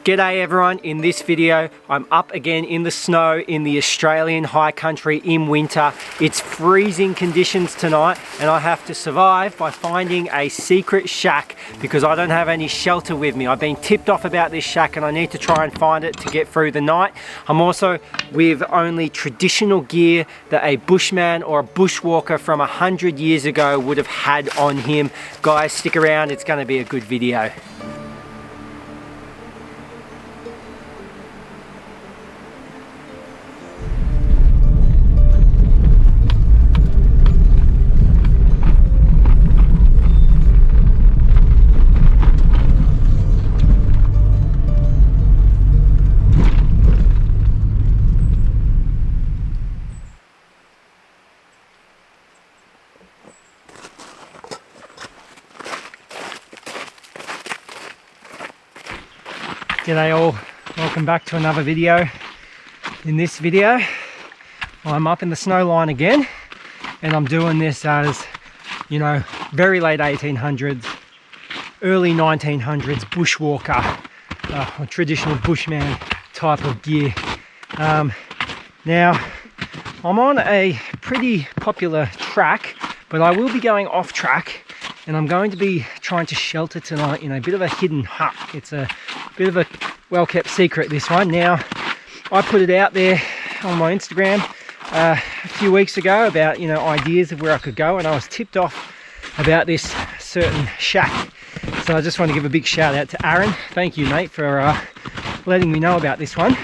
G'day everyone, in this video I'm up again in the snow in the Australian high country in winter. It's freezing conditions tonight and I have to survive by finding a secret shack because I don't have any shelter with me. I've been tipped off about this shack and I need to try and find it to get through the night. I'm also with only traditional gear that a bushman or a bushwalker from 100 years ago would have had on him. Guys, stick around, it's going to be a good video. G'day all, welcome back to another video. In this video I'm up in the snow line again and I'm doing this as, you know, very late 1800s, early 1900s bushwalker, or traditional bushman type of gear. Now I'm on a pretty popular track, but I will be going off track and I'm going to be trying to shelter tonight in a bit of a hidden hut. It's a bit of a well-kept secret, this one. Now, I put it out there on my Instagram a few weeks ago about, you know, ideas of where I could go, and I was tipped off about this certain shack. So I just want to give a big shout out to Aaron. Thank you, mate, for letting me know about this one.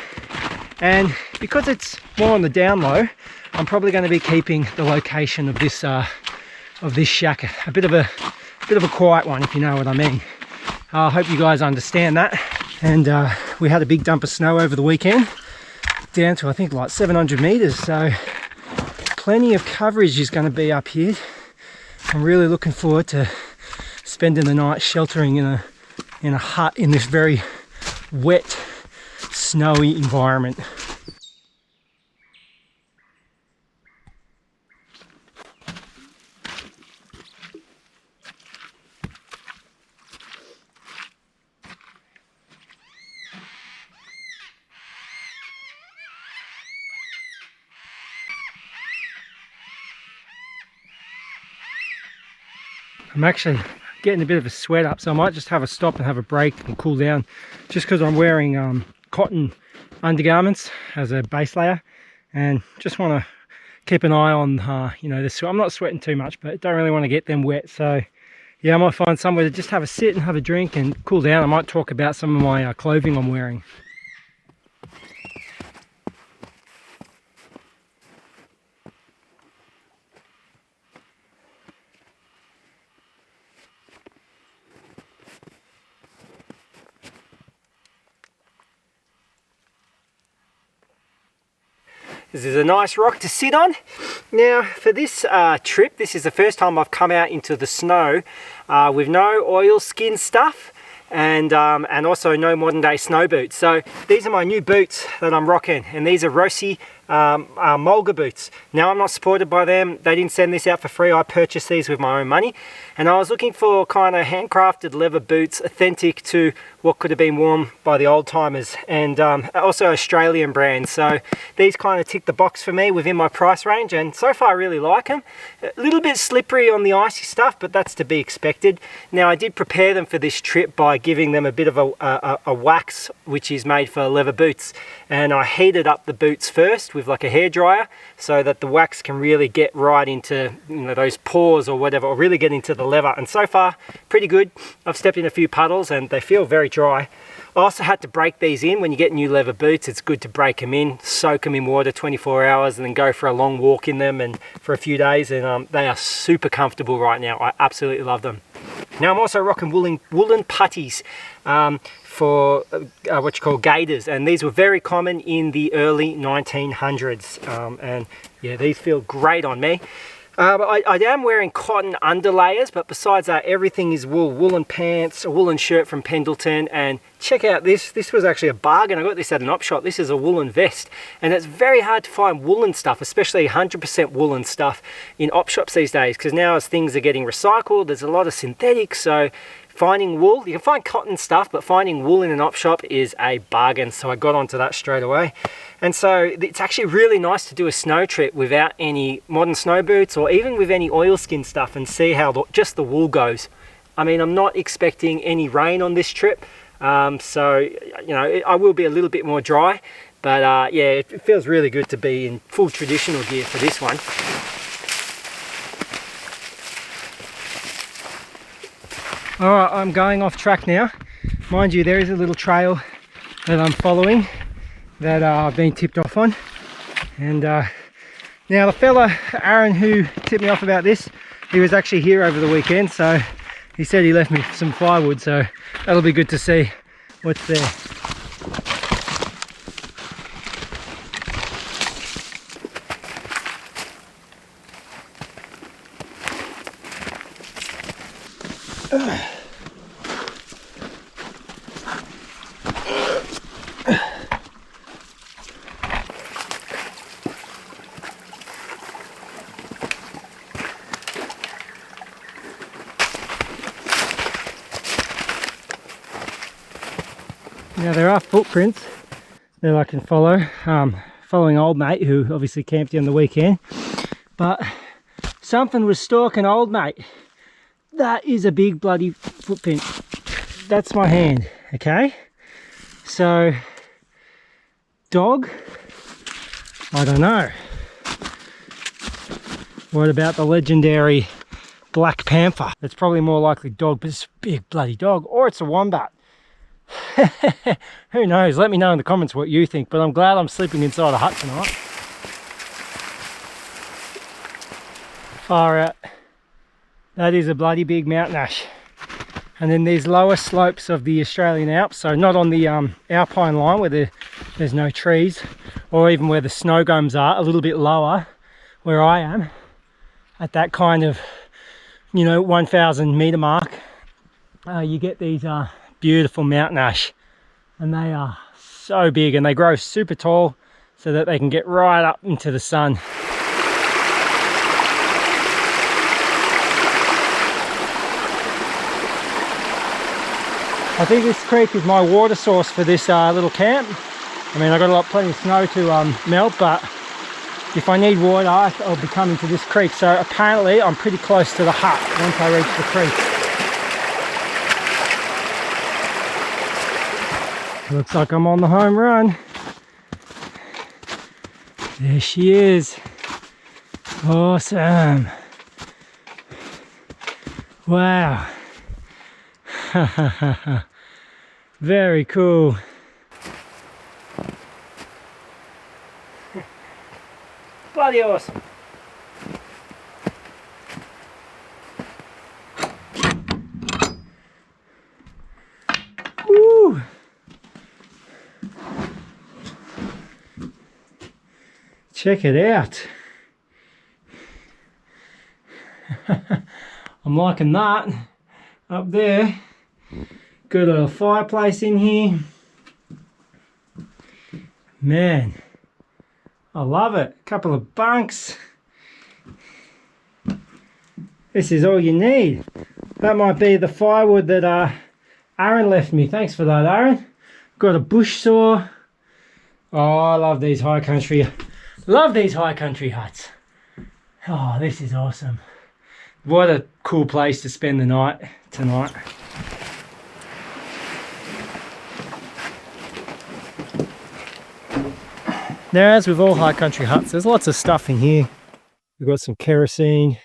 And because it's more on the down low, I'm probably going to be keeping the location of this shack a bit of a quiet one, if you know what I mean. I hope you guys understand that. And we had a big dump of snow over the weekend, down to I think like 700 meters, so plenty of coverage is going to be up here. I'm really looking forward to spending the night sheltering in a hut in this very wet, snowy environment. I'm actually getting a bit of a sweat up, so I might just have a stop and have a break and cool down, just because I'm wearing cotton undergarments as a base layer, and just want to keep an eye on you know, this. I'm not sweating too much, but don't really want to get them wet. So yeah, I might find somewhere to just have a sit and have a drink and cool down. I might talk about some of my clothing I'm wearing. This is a nice rock to sit on. Now for this trip, this is the first time I've come out into the snow with no oil skin stuff and also no modern day snow boots. So these are my new boots that I'm rocking, and these are Rossi Mulga boots. Now I'm not supported by them, they didn't send this out for free, I purchased these with my own money, and I was looking for kind of handcrafted leather boots authentic to what could have been worn by the old timers, and also Australian brands. So these kind of tick the box for me within my price range, and so far I really like them. A little bit slippery on the icy stuff, but that's to be expected. Now I did prepare them for this trip by giving them a bit of a wax which is made for leather boots, and I heated up the boots first with like a hairdryer so that the wax can really get right into, you know, those pores or whatever, or really get into the leather, and so far pretty good. I've stepped in a few puddles and they feel very dry. I also had to break these in. When you get new leather boots, it's good to break them in, soak them in water 24 hours and then go for a long walk in them and for a few days, and they are super comfortable right now. I absolutely love them. Now I'm also rocking woolen puttees for what you call gaiters, and these were very common in the early 1900s, and yeah, these feel great on me. But I am wearing cotton underlayers, but besides that, everything is wool. Woolen pants, a woolen shirt from Pendleton, and check out this. This was actually a bargain. I got this at an op shop. This is a woolen vest, and it's very hard to find woolen stuff, especially 100% woolen stuff in op shops these days, because now as things are getting recycled, there's a lot of synthetics, so finding wool, you can find cotton stuff, but finding wool in an op shop is a bargain. So I got onto that straight away. And so it's actually really nice to do a snow trip without any modern snow boots or even with any oilskin stuff and see how just the wool goes. I mean, I'm not expecting any rain on this trip. So, you know, I will be a little bit more dry, but yeah, it feels really good to be in full traditional gear for this one. All right, I'm going off track now. Mind you, there is a little trail that I'm following that I've been tipped off on. And now the fella, Aaron, who tipped me off about this, he was actually here over the weekend, so he said he left me some firewood, so that'll be good to see what's there. Now there are footprints that I can follow, following old mate who obviously camped here on the weekend, but something was stalking old mate. That is a big bloody footprint. That's my hand, okay? So, dog? I don't know. What about the legendary black panther? It's probably more likely dog, but it's a big bloody dog, or it's a wombat. Who knows? Let me know in the comments what you think, but I'm glad I'm sleeping inside a hut tonight. Far out. That is a bloody big mountain ash. And then these lower slopes of the Australian Alps, so not on the Alpine line where there's no trees, or even where the snow gums are, a little bit lower where I am, at that kind of, you know, 1,000 meter mark, you get these beautiful mountain ash, and they are so big and they grow super tall so that they can get right up into the sun. I think this creek is my water source for this little camp. I mean, I've got plenty of snow to melt, but if I need water, I'll be coming to this creek. So apparently I'm pretty close to the hut once I reach the creek. Looks like I'm on the home run. There she is. Awesome. Wow. Very cool. Bloody awesome. Woo. Check it out. I'm liking that. Up there, good little fireplace in here. Man, I love it. A couple of bunks. This is all you need. That might be the firewood that Aaron left me. Thanks for that, Aaron. Got a bush saw. Oh, I love these high country. Love these high country huts. Oh, this is awesome. What a cool place to spend the night tonight. Now, as with all high country huts, there's lots of stuff in here. We've got some kerosene,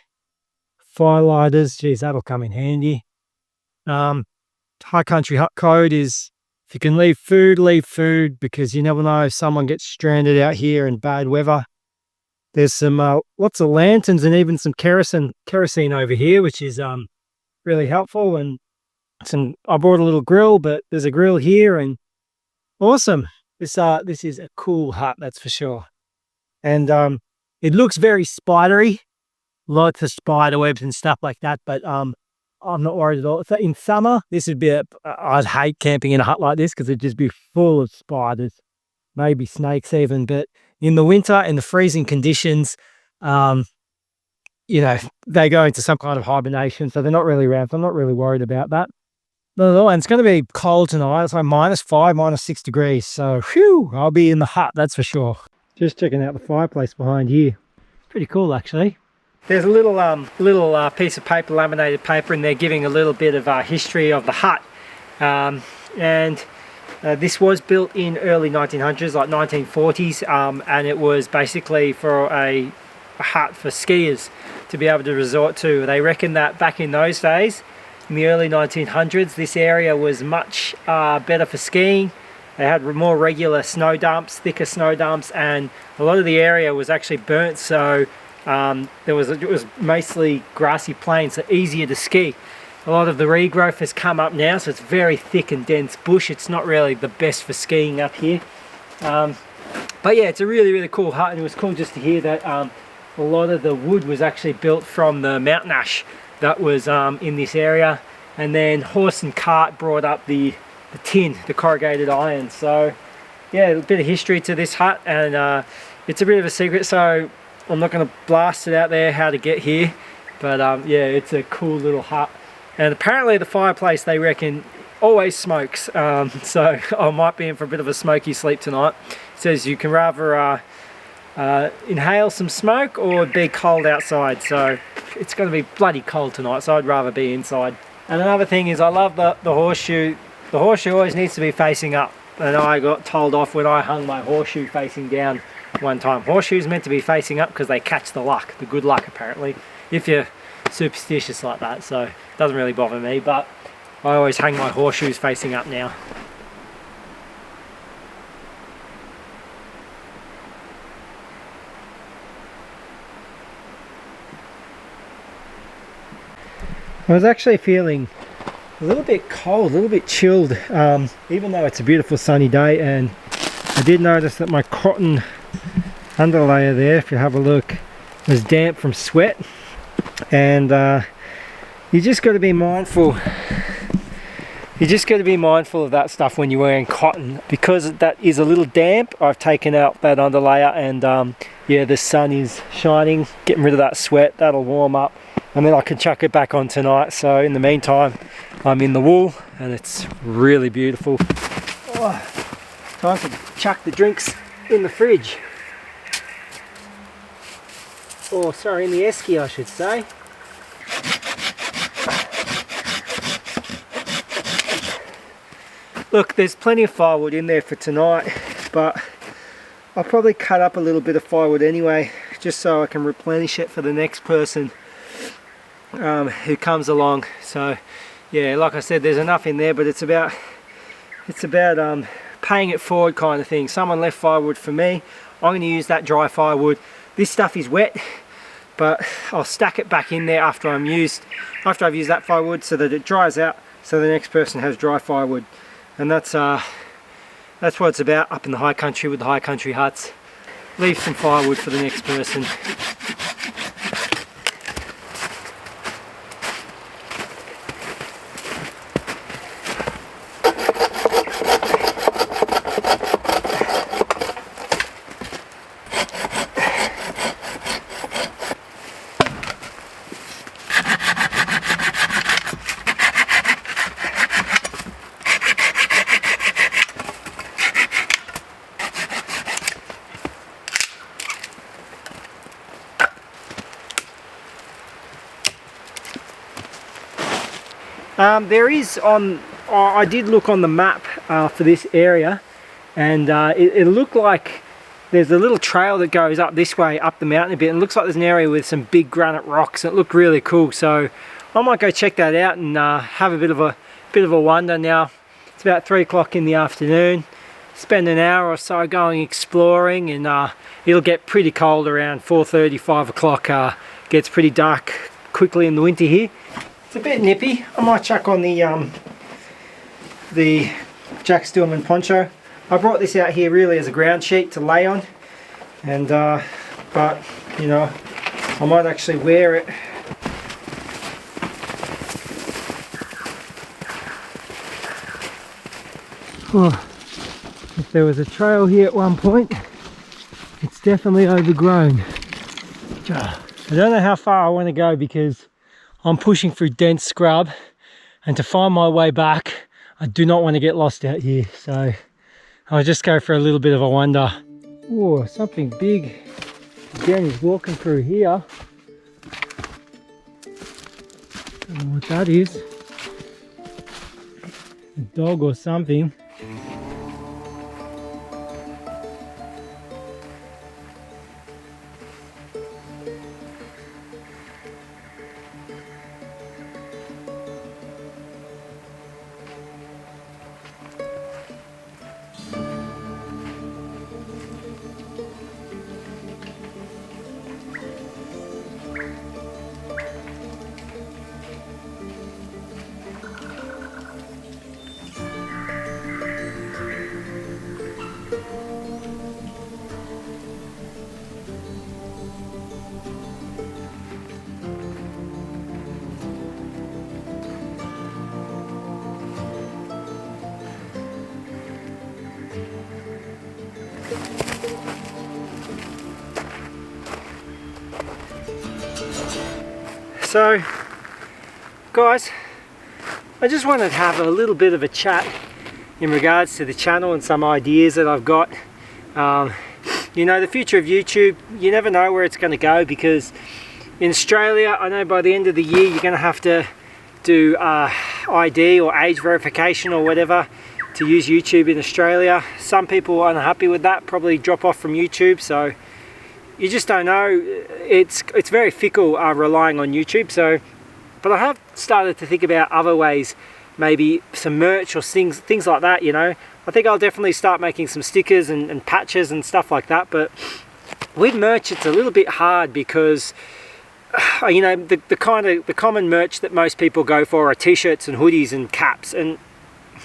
fire lighters. Geez, that'll come in handy. High country hut code is, if you can leave food, because you never know if someone gets stranded out here in bad weather. There's some lots of lanterns and even some kerosene over here, which is really helpful. And I brought a little grill, but there's a grill here, and awesome. This is a cool hut, that's for sure. And it looks very spidery, lots of spider webs and stuff like that. But I'm not worried at all. So in summer, this would be I'd hate camping in a hut like this because it'd just be full of spiders, maybe snakes even. But in the winter, in the freezing conditions, you know, they go into some kind of hibernation, so they're not really around. So I'm not really worried about that. Not at all. And it's going to be cold tonight. It's like -5, -6 degrees. So, whew, I'll be in the hut, that's for sure. Just checking out the fireplace behind here. It's pretty cool, actually. There's a little piece of paper, laminated paper, and they're giving a little bit of history of the hut. This was built in early 1900s, like 1940s, and it was basically for a hut for skiers to be able to resort to. They reckon that back in those days, in the early 1900s, this area was much better for skiing. They had more regular snow dumps, thicker snow dumps, and a lot of the area was actually burnt, so it was mostly grassy plains, so easier to ski. A lot of the regrowth has come up now, so it's very thick and dense bush. It's not really the best for skiing up here. But yeah, it's a really, really cool hut, and it was cool just to hear that a lot of the wood was actually built from the mountain ash that was in this area. And then horse and cart brought up the tin, the corrugated iron. So yeah, a bit of history to this hut, and it's a bit of a secret, so I'm not going to blast it out there how to get here. But yeah, it's a cool little hut. And apparently the fireplace, they reckon, always smokes, so I might be in for a bit of a smoky sleep tonight. It says you can rather inhale some smoke or be cold outside, so it's going to be bloody cold tonight, so I'd rather be inside. And another thing is, I love the horseshoe. The horseshoe always needs to be facing up, and I got told off when I hung my horseshoe facing down one time. Horseshoes meant to be facing up because they catch the luck, the good luck apparently, if you're superstitious like that, so it doesn't really bother me, but I always hang my horseshoes facing up now. I was actually feeling a little bit cold, a little bit chilled, even though it's a beautiful sunny day, and I did notice that my cotton underlayer there, if you have a look, was damp from sweat. And you just got to be mindful. You just got to be mindful of that stuff when you're wearing cotton, because that is a little damp. I've taken out that underlayer, and yeah, the sun is shining, getting rid of that sweat. That'll warm up, and then I can chuck it back on tonight. So in the meantime, I'm in the wool, and it's really beautiful. Oh, time to chuck the drinks in the fridge. Oh, sorry, in the esky, I should say. Look, there's plenty of firewood in there for tonight, but I'll probably cut up a little bit of firewood anyway, just so I can replenish it for the next person who comes along. So yeah, like I said, there's enough in there, but it's about paying it forward kind of thing. Someone left firewood for me. I'm going to use that dry firewood. This stuff is wet, but I'll stack it back in there after I've used that firewood, so that it dries out, so the next person has dry firewood. And that's what it's about up in the high country with the high country huts. Leave some firewood for the next person. There is I did look on the map for this area, and it looked like there's a little trail that goes up this way, up the mountain a bit, and it looks like there's an area with some big granite rocks. It looked really cool, so I might go check that out and have a bit of a wander. Now it's about 3 o'clock in the afternoon. Spend an hour or so going exploring, and it'll get pretty cold around 4:30, 5 o'clock. Gets pretty dark quickly in the winter here. It's a bit nippy. I might chuck on the Jack Stillman poncho. I brought this out here really as a ground sheet to lay on, and but you know, I might actually wear it. Oh, if there was a trail here at one point, it's definitely overgrown. I don't know how far I want to go, because I'm pushing through dense scrub, And to find my way back, I do not want to get lost out here. So I'll just go for a little bit of a wander. Oh, something big again is walking through here. Don't know what that is. A dog or something. So guys, I just wanted to have a little bit of a chat in regards to the channel and some ideas that I've got. You know, the future of YouTube, you never know where it's going to go, because in Australia, I know by the end of the year you're going to have to do ID or age verification or whatever to use YouTube in Australia. Some people are unhappy with that, probably drop off from YouTube, so you just don't know. It's very fickle relying on YouTube. So, but I have started to think about other ways, maybe some merch or things like that. You know, I think I'll definitely start making some stickers and patches and stuff like that. But with merch, it's a little bit hard because you know, the common merch that most people go for are t-shirts and hoodies and caps, and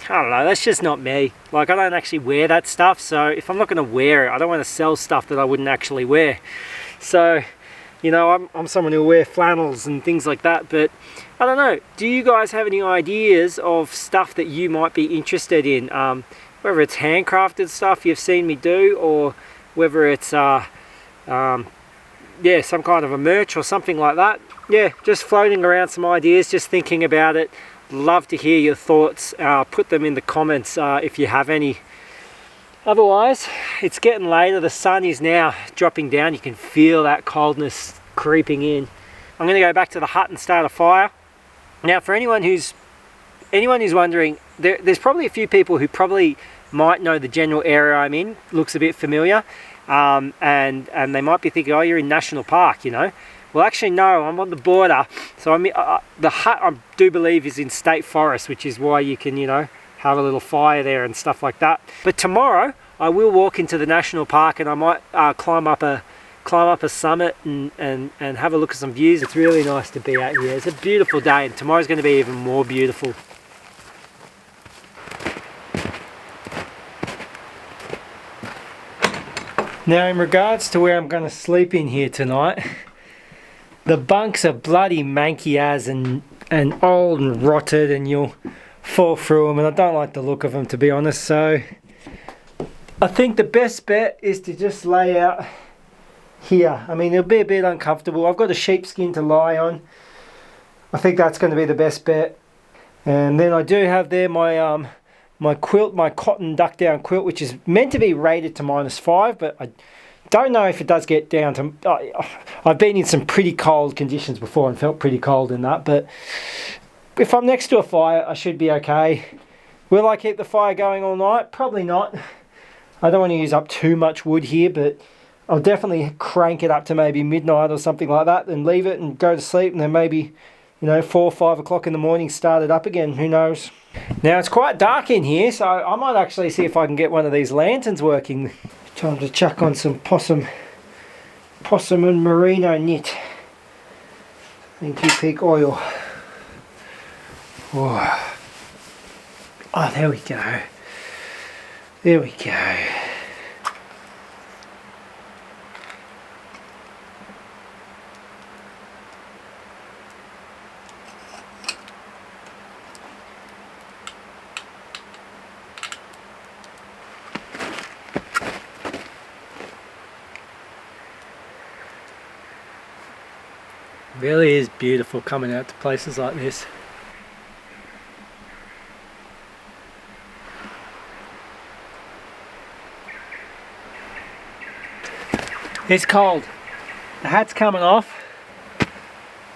I don't know, that's just not me. Like, I don't actually wear that stuff, so if I'm not going to wear it, I don't want to sell stuff that I wouldn't actually wear. So, you know, I'm someone who wear flannels and things like that, but I don't know. Do you guys have any ideas of stuff that you might be interested in? Whether it's handcrafted stuff you've seen me do, or whether it's yeah, some kind of a merch or something like that. Yeah, just floating around some ideas, just thinking about it. Love to hear your thoughts. Put them in the comments if you have any. Otherwise, it's getting later. The sun is now dropping down. You can feel that coldness creeping in. I'm going to go back to the hut and start a fire. Now, for anyone who's wondering, there's probably a few people who probably might know the general area I'm in. Looks a bit familiar, and they might be thinking, oh, you're in National Park, you know. Well, actually, no, I'm on the border. So I'm the hut, I do believe, is in State Forest, which is why you can, you know, have a little fire there and stuff like that. But tomorrow, I will walk into the National Park, and I might climb up a summit and have a look at some views. It's really nice to be out here. It's a beautiful day, and tomorrow's going to be even more beautiful. Now, in regards to where I'm going to sleep in here tonight, the bunks are bloody manky as and old and rotted, and you'll fall through them, and I don't like the look of them, to be honest. So I think the best bet is to just lay out here. I mean, it'll be a bit uncomfortable. I've got a sheepskin to lie on. I think that's going to be the best bet. And then I do have there my my quilt, my cotton duck down quilt, which is meant to be rated to -5, but I don't know if it does get down to... I've been in some pretty cold conditions before and felt pretty cold in that, but if I'm next to a fire, I should be okay. Will I keep the fire going all night? Probably not. I don't want to use up too much wood here, but I'll definitely crank it up to maybe midnight or something like that, and leave it and go to sleep, and then maybe, you know, 4 or 5 o'clock in the morning start it up again. Who knows? Now, it's quite dark in here, so I might actually see if I can get one of these lanterns working. Time to chuck on some possum and merino knit and peak oil. Oh, there we go. There we go. Really is beautiful coming out to places like this. It's cold. The hat's coming off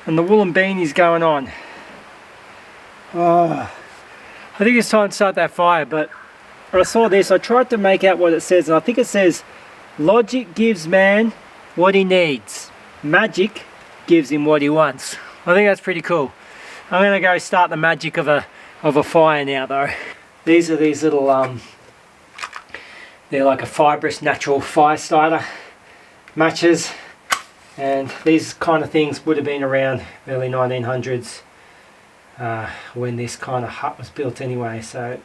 and the woolen beanie's going on. Oh, I think it's time to start that fire, but I saw this, I tried to make out what it says, and I think it says, logic gives man what he needs. Magic gives him what he wants. I think that's pretty cool. I'm gonna go start the magic of a fire now though. These are these little, they're like a fibrous natural fire starter matches, and these kind of things would have been around early 1900s when this kind of hut was built anyway. So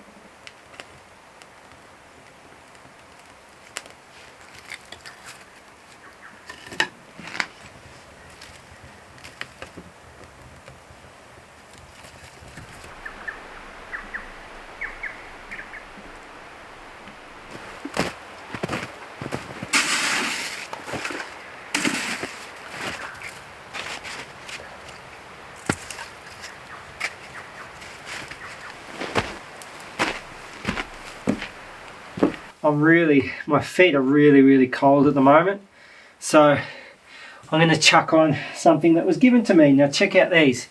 my feet are really cold at the moment, so I'm going to chuck on something that was given to me. Now check out these.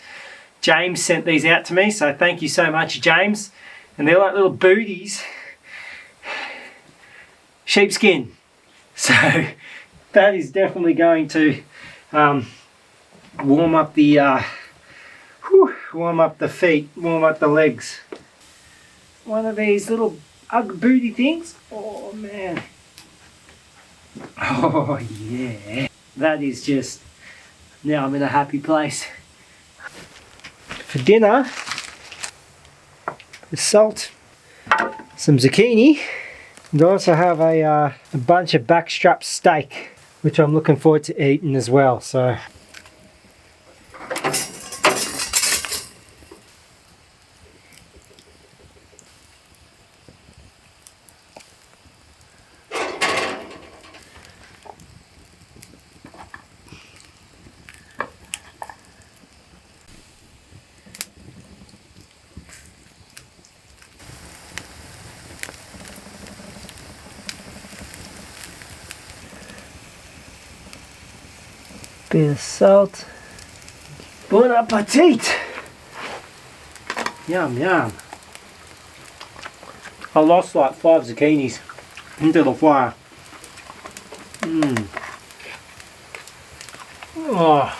James sent these out to me, so thank you so much, James. And they're like little booties, sheepskin. So that is definitely going to warm up the feet, warm up the legs. One of these little Ugg booty things. Oh man. Oh yeah. That is just, now I'm in a happy place. For dinner, salt, some zucchini, and I also have a bunch of backstrap steak, which I'm looking forward to eating as well. So bit of salt. Bon appetit! Yum yum. I lost like 5 zucchinis into the fire. Oh,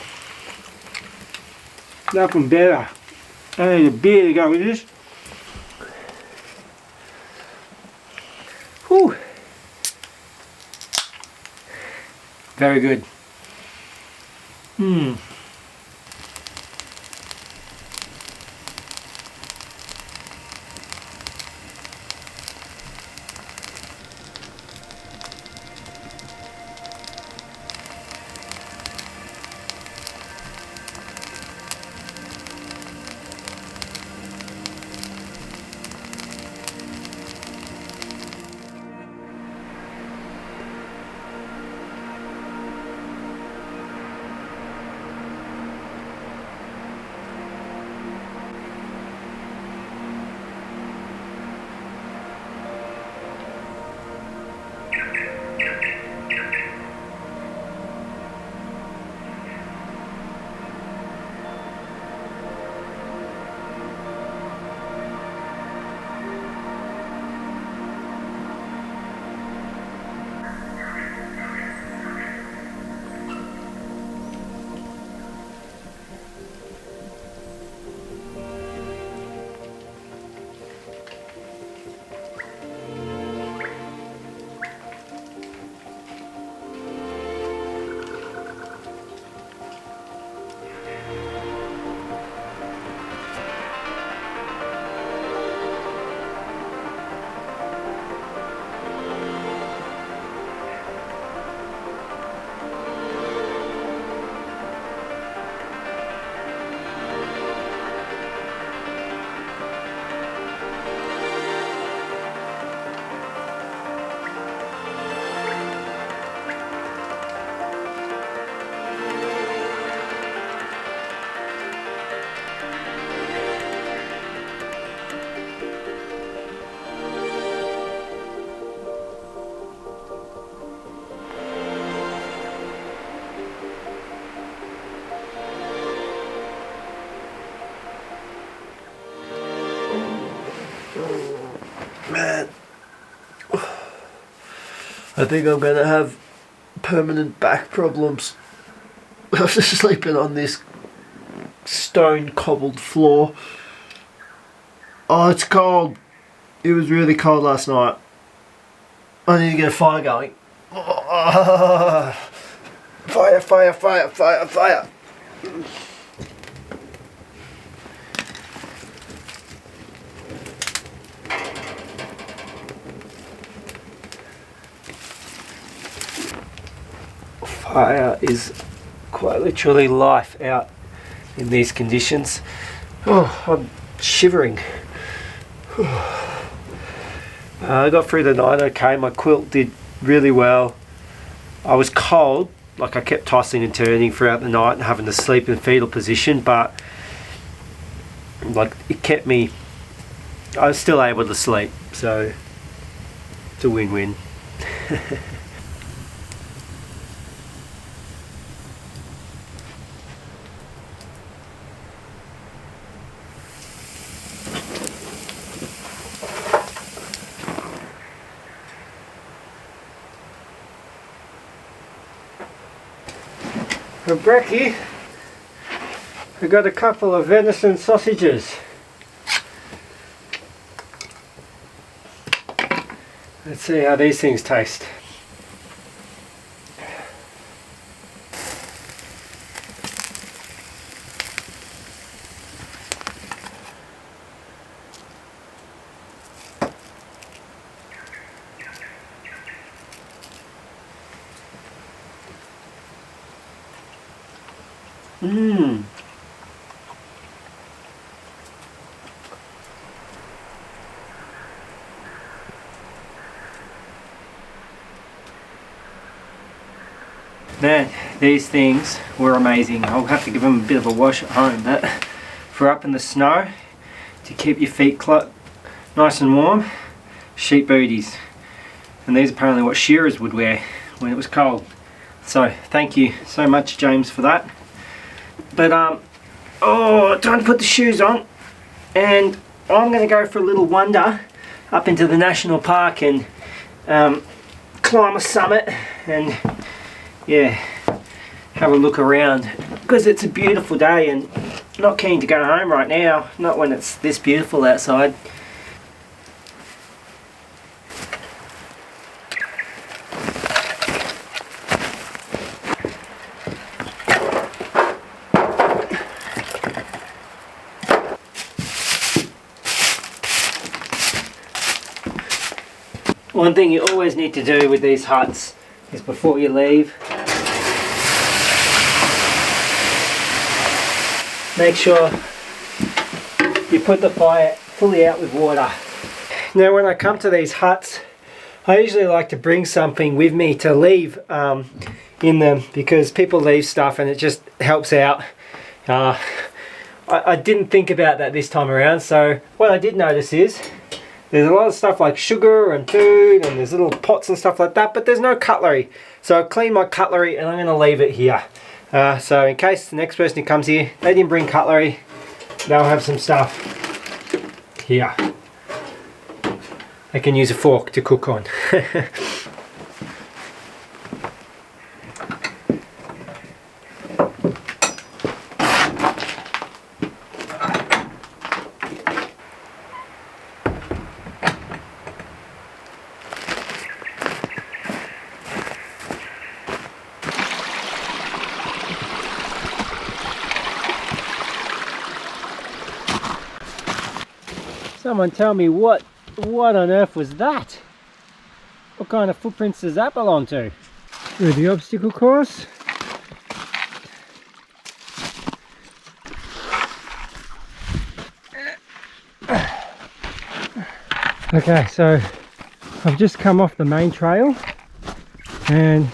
nothing better. I need a beer to go with this. Whew. Very good. I think I'm going to have permanent back problems after sleeping on this stone cobbled floor. Oh, it's cold. It was really cold last night. I need to get a fire going. Oh, fire, fire, fire, fire, fire. Fire is quite literally life out in these conditions. Oh, I'm shivering. I got through the night okay. My quilt did really well. I was cold, like I kept tossing and turning throughout the night and having to sleep in fetal position, but like it kept me, I was still able to sleep, so it's a win-win. For brekkie, we got a couple of venison sausages. Let's see how these things taste. Mmm. Man, these things were amazing. I'll have to give them a bit of a wash at home, but for up in the snow, to keep your feet nice and warm, sheep booties. And these are apparently what shearers would wear when it was cold. So thank you so much, James, for that. But oh, time to put the shoes on, and I'm going to go for a little wander up into the national park and climb a summit and yeah, have a look around, because it's a beautiful day and not keen to go home right now, not when it's this beautiful outside. One thing you always need to do with these huts is before you leave, make sure you put the fire fully out with water. Now when I come to these huts, I usually like to bring something with me to leave in them, because people leave stuff and it just helps out. I didn't think about that this time around, so what I did notice is there's a lot of stuff like sugar and food, and there's little pots and stuff like that, but there's no cutlery. So I cleaned my cutlery and I'm going to leave it here. So in case the next person who comes here, they didn't bring cutlery, they'll have some stuff here. They can use a fork to cook on. Someone tell me what on earth was that? What kind of footprints does that belong to? Through the obstacle course. Okay, so I've just come off the main trail and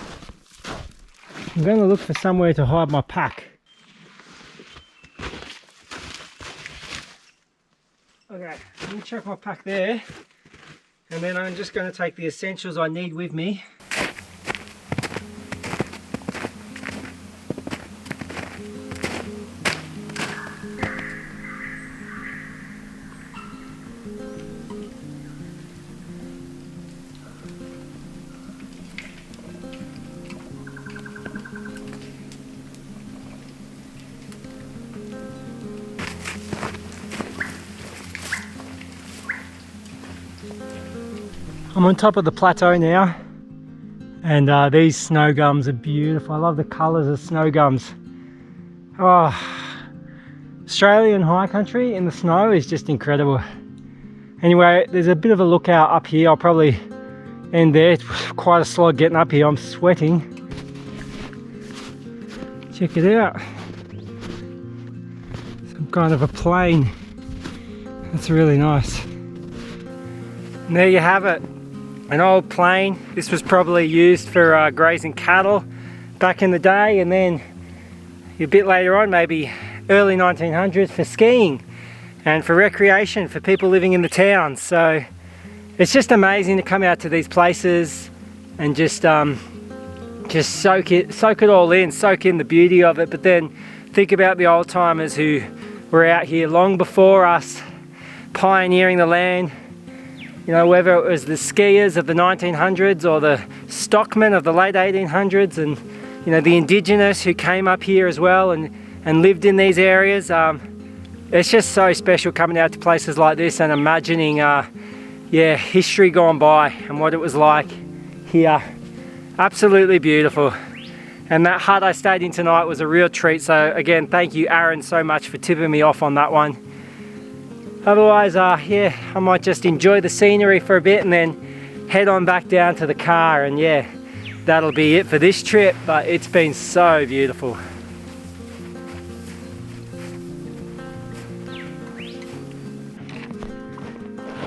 I'm going to look for somewhere to hide my pack. Okay, let me chuck my pack there, and then I'm just going to take the essentials I need with me. I'm on top of the plateau now, and these snow gums are beautiful. I love the colours of snow gums. Oh, Australian high country in the snow is just incredible. Anyway, there's a bit of a lookout up here. I'll probably end there. It's quite a slog getting up here. I'm sweating. Check it out. Some kind of a plane. That's really nice. And there you have it. An old plane. This was probably used for grazing cattle back in the day, and then a bit later on, maybe early 1900s, for skiing and for recreation for people living in the town. So it's just amazing to come out to these places and just soak it all in, soak in the beauty of it, but then think about the old timers who were out here long before us, pioneering the land. You know, whether it was the skiers of the 1900s or the stockmen of the late 1800s, and you know, the indigenous who came up here as well and lived in these areas. It's just so special coming out to places like this and imagining yeah, history gone by and what it was like here. Absolutely beautiful. And that hut I stayed in tonight was a real treat. So again, thank you, Aaron, so much for tipping me off on that one. Otherwise, yeah, I might just enjoy the scenery for a bit and then head on back down to the car, and yeah, that'll be it for this trip, but it's been so beautiful.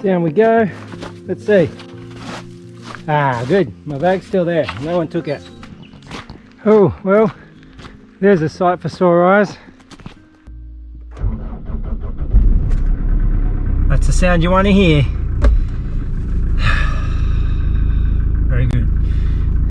Down we go. Let's see. Ah, good. My bag's still there. No one took it. Oh, well, there's a sight for sore eyes. That's the sound you want to hear.